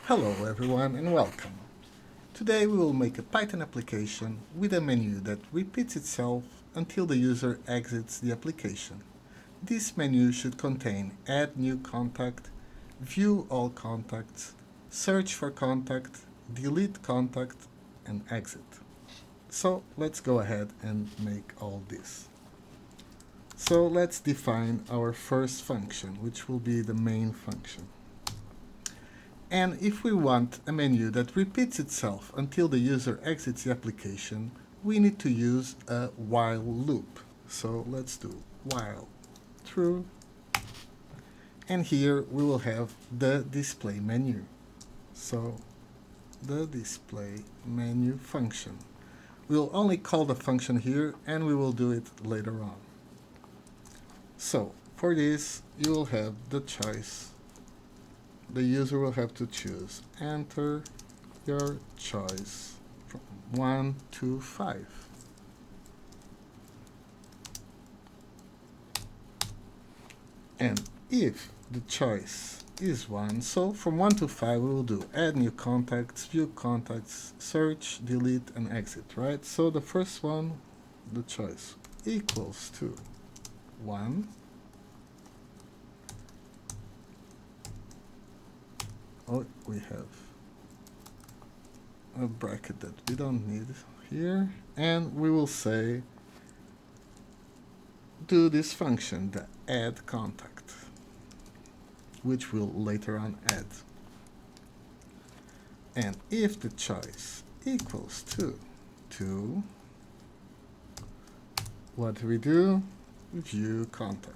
Hello everyone and welcome. Today we will make a Python application with a menu that repeats itself until the user exits the application. This menu should contain Add New Contact, View All Contacts, Search for Contact, Delete Contact, and Exit. So let's go ahead and make all this. So let's define our first function, which will be the main function. And if we want a menu that repeats itself until the user exits the application, we need to use a while loop. So let's do while true. And here we will have the display menu. So the display menu function. We'll only call the function here and we will do it later on. So for this, you will have the choice. The user will have to choose. Enter your choice from 1 to 5. And if the choice is 1, so from 1 to 5 we will do add new contacts, view contacts, search, delete, and exit, right? So the first one, the choice equals to 1. Oh, we have a bracket that we don't need here, and we will say do this function, the add contact, which we'll later on add. And if the choice equals to 2, what do we do? View contact.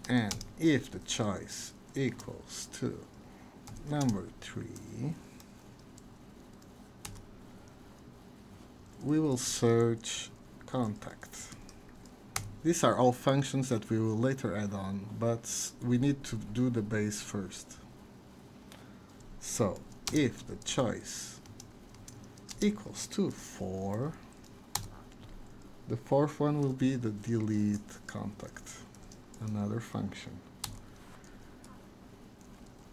And if the choice equals to number 3, we will search contact. These are all functions that we will later add on, but we need to do the base first. So if the choice equals to 4, the fourth one will be the delete contact, another function.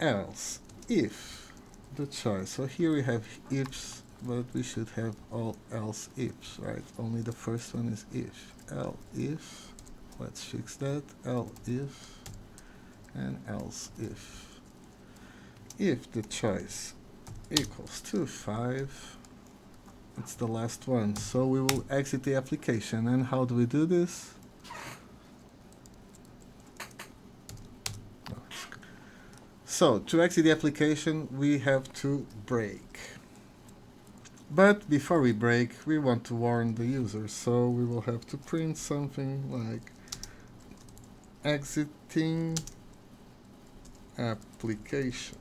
Else, if the choice, so here we have ifs, but we should have all else ifs, right? Only the first one is if. If, let's fix that, if, and else if. If the choice equals to 5, it's the last one, so we will exit the application. And how do we do this? So to exit the application, we have to break. But before we break, we want to warn the user, so we will have to print something like exiting application.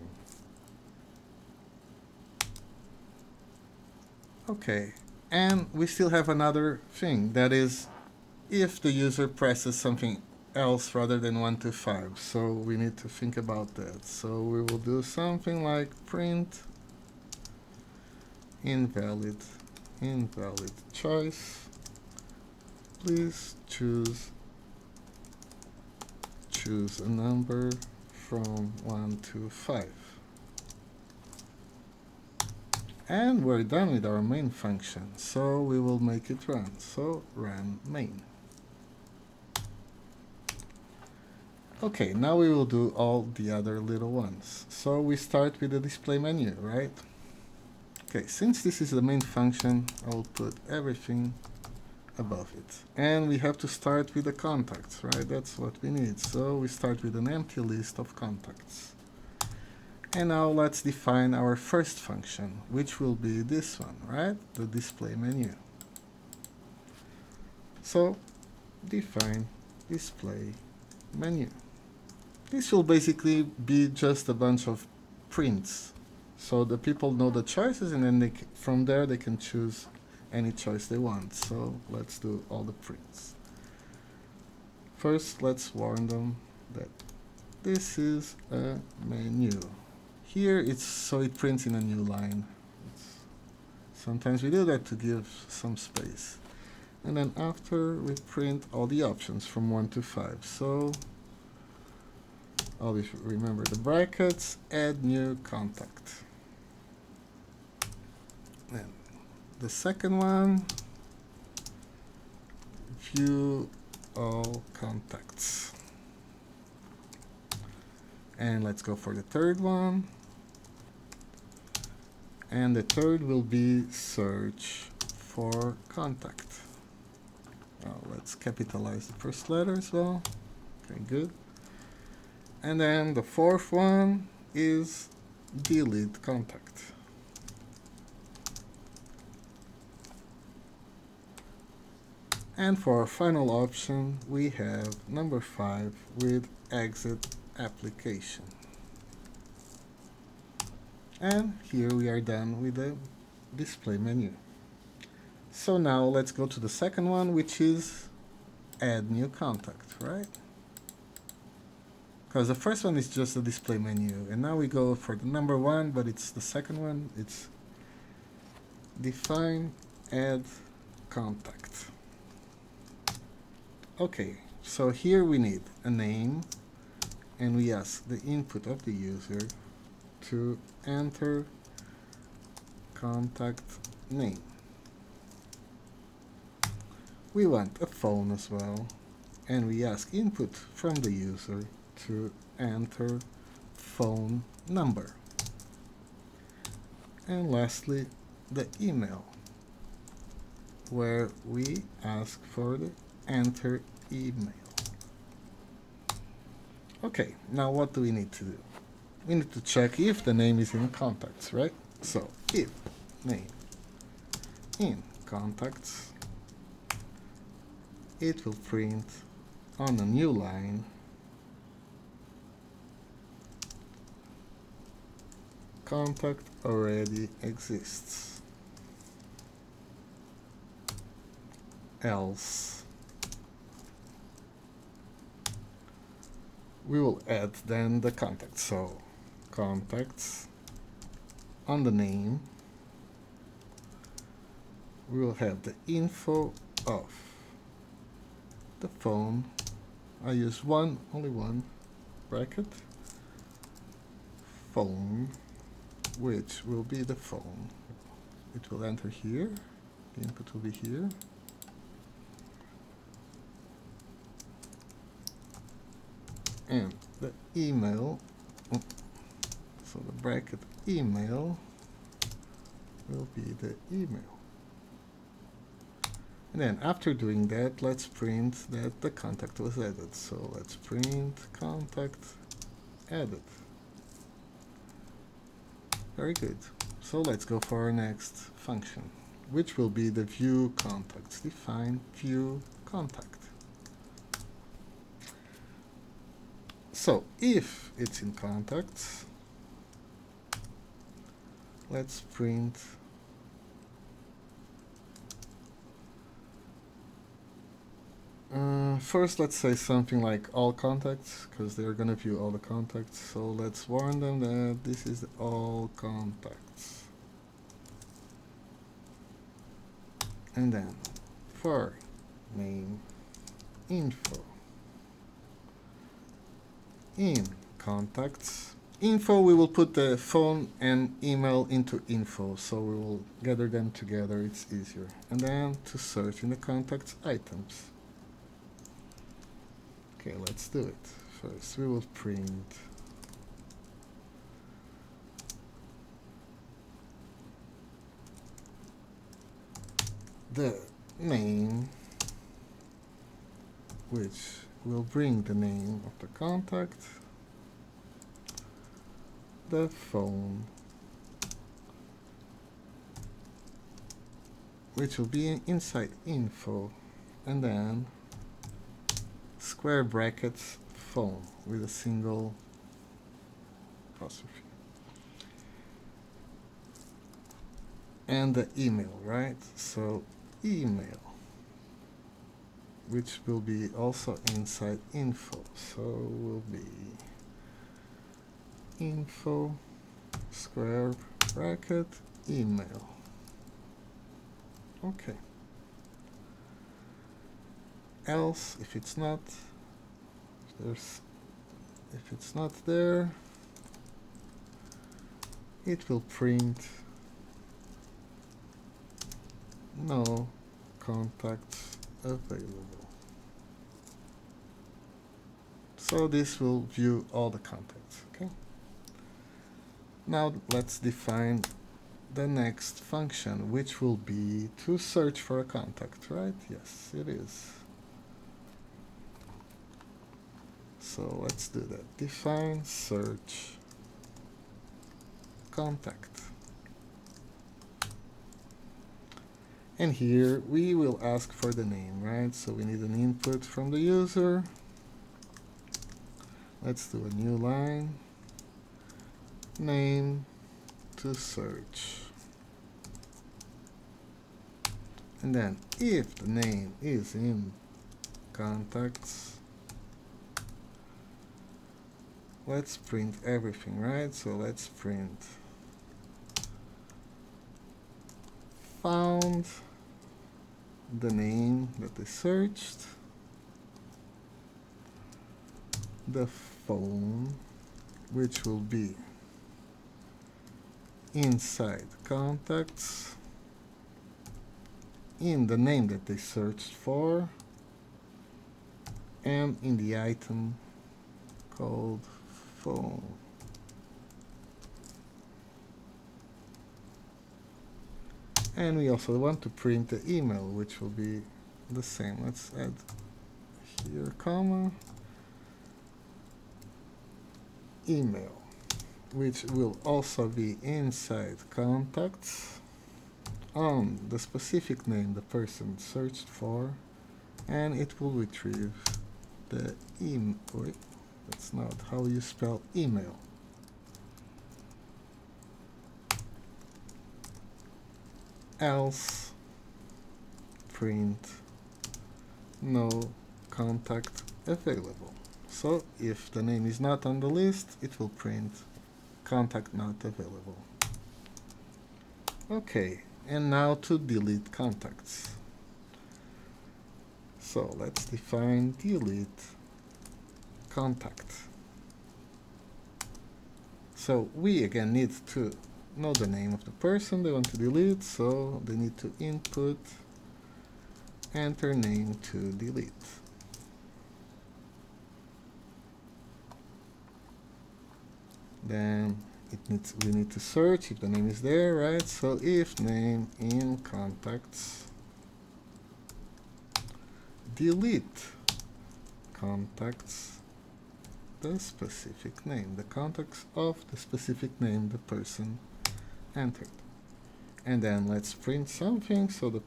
Okay, and we still have another thing, that is if the user presses something else rather than 1 to 5, so we need to think about that. So we will do something like print invalid choice. Please choose a number from 1 to 5. And we're done with our main function, so we will make it run. So run main. Okay, now we will do all the other little ones. So we start with the display menu, right? Okay, since this is the main function, I will put everything above it. And we have to start with the contacts, right? That's what we need. So we start with an empty list of contacts. And now let's define our first function, which will be this one, right? The display menu. So define display menu. This will basically be just a bunch of prints. So the people know the choices, and then from there they can choose any choice they want. So let's do all the prints. First, let's warn them that this is a menu. Here it's so it prints in a new line. Sometimes we do that to give some space. And then after we print all the options from 1 to 5. So Always remember the brackets, add new contact. And the second one, view all contacts. And let's go for the third one. And the third will be search for contact. Now let's capitalize the first letter as well. Okay, good. And then the fourth one is delete contact. And for our final option, we have number 5 with exit application. And here we are done with the display menu. So now let's go to the second one, which is add new contact, right? Because the first one is just the display menu, and now we go for the number 1, but it's the second one. It's define add contact. Okay, so here we need a name, and we ask the input of the user to enter contact name. We want a phone as well, and we ask input from the user to enter phone number. And lastly, the email, where we ask for the enter email. Okay, now what do we need to do? We need to check if the name is in contacts, right? So if name in contacts, it will print on a new line contact already exists. Else we will add then the contact. So contacts on the name, we will have the info of the phone. I use only one bracket, phone, which will be the phone. It will enter here, the input will be here. And the email, so the bracket email will be the email. And then after doing that, let's print that the contact was added. So let's print contact added. Very good. So let's go for our next function, which will be the view contacts. Define view contact. So if it's in contacts, let's print first, let's say something like all contacts, because they're going to view all the contacts. So let's warn them that this is all contacts. And then for name info in contacts info, we will put the phone and email into info, so we will gather them together, it's easier. And then to search in the contacts items. Okay, let's do it. First we will print the name, which will bring the name of the contact, the phone, which will be inside info, and then square brackets phone with a single apostrophe. And the email, right? So email, which will be also inside info. So will be info square bracket email. Okay. Else, if it's not, if it's not there, it will print no contacts available. So this will view all the contacts. Okay. Now let's define the next function, which will be to search for a contact, right? Yes, it is. So let's do that. Define search contact. And here we will ask for the name, right? So we need an input from the user. Let's do a new line. Name to search. And then if the name is in contacts, let's print everything, right? So let's print found the name that they searched, the phone, which will be inside contacts, in the name that they searched for, and in the item called phone. And we also want to print the email, which will be the same. Let's add here, comma, email, which will also be inside contacts on the specific name the person searched for, and it will retrieve the email. Wait, that's not how you spell email. Else print no contact available. So if the name is not on the list, it will print contact not available. Okay, and now to delete contacts. So let's define delete contact. So we again need to know the name of the person they want to delete, so they need to input enter name to delete. Then we need to search if the name is there, right? So if name in contacts, delete contacts, the specific name, the contacts of the specific name the person entered. And then let's print something so that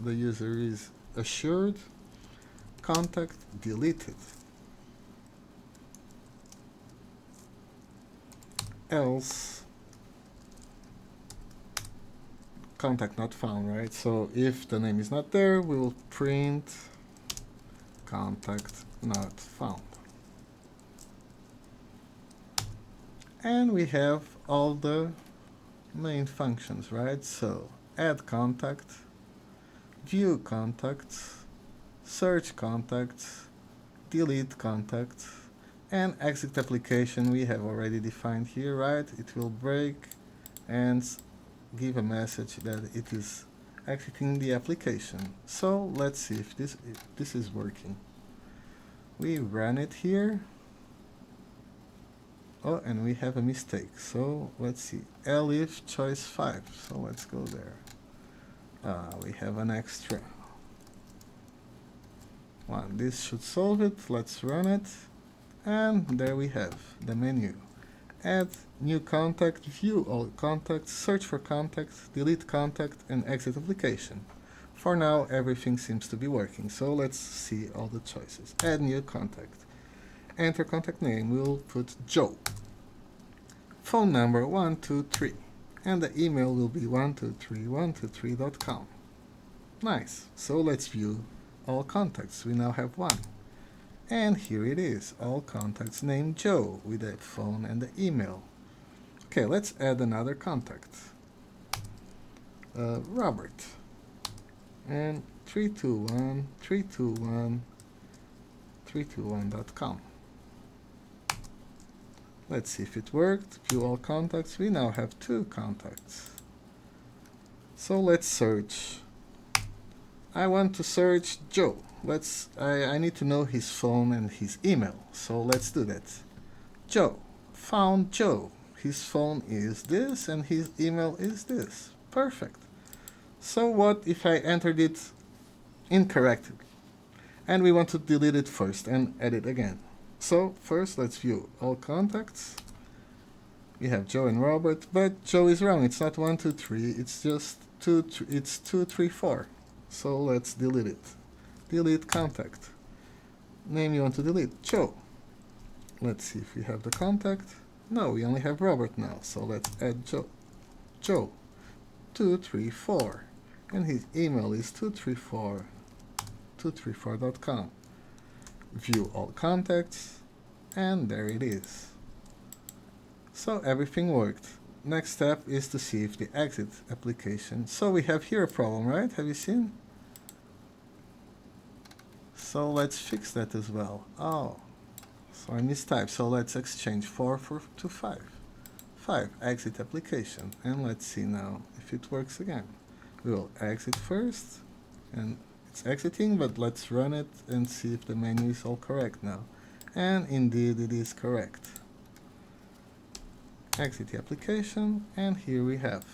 the user is assured contact deleted. Else contact not found, right? So if the name is not there, we will print contact not found. And we have all the main functions, right? So add contact, view contacts, search contacts, delete contacts, and exit application we have already defined here, right? It will break and give a message that it is exiting the application. So let's see if this is working. We run it here. Oh, and we have a mistake. So let's see. elif choice 5. So let's go there. We have an extra one. This should solve it. Let's run it. And there we have the menu. Add new contact, view all contacts, search for contacts, delete contact, and exit application. For now, everything seems to be working. So let's see all the choices. Add new contact. Enter contact name. We'll put Joe. Phone number 123. And the email will be 123.123.com. Nice. So let's view all contacts. We now have one. And here it is, all contacts named Joe with the phone and the email. Okay, let's add another contact. Robert. And 321.321.321.com. Let's see if it worked. View all contacts. We now have 2 contacts. So let's search. I want to search Joe. I need to know his phone and his email. So let's do that. Joe. Found Joe. His phone is this and his email is this. Perfect. So what if I entered it incorrectly? And we want to delete it first and edit again. So first let's view all contacts. We have Joe and Robert, but Joe is wrong. It's not 1, 2, 3. It's just 2. It's 2, 3, 4. So let's delete it. Delete contact. Name you want to delete. Joe. Let's see if we have the contact. No, we only have Robert now. So let's add Joe. Joe. 234. And his email is 234.com. View all contacts. And there it is. So everything worked. Next step is to see if the exit application. So we have here a problem, right? Have you seen? So let's fix that as well. Oh, so I mistyped. So let's exchange 4 to 5. 5, exit application. And let's see now if it works again. We will exit first. And it's exiting, but let's run it and see if the menu is all correct now. And indeed it is correct. Exit the application, and here we have.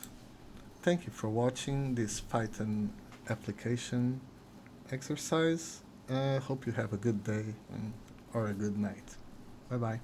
Thank you for watching this Python application exercise. Hope you have a good day or a good night. Bye bye.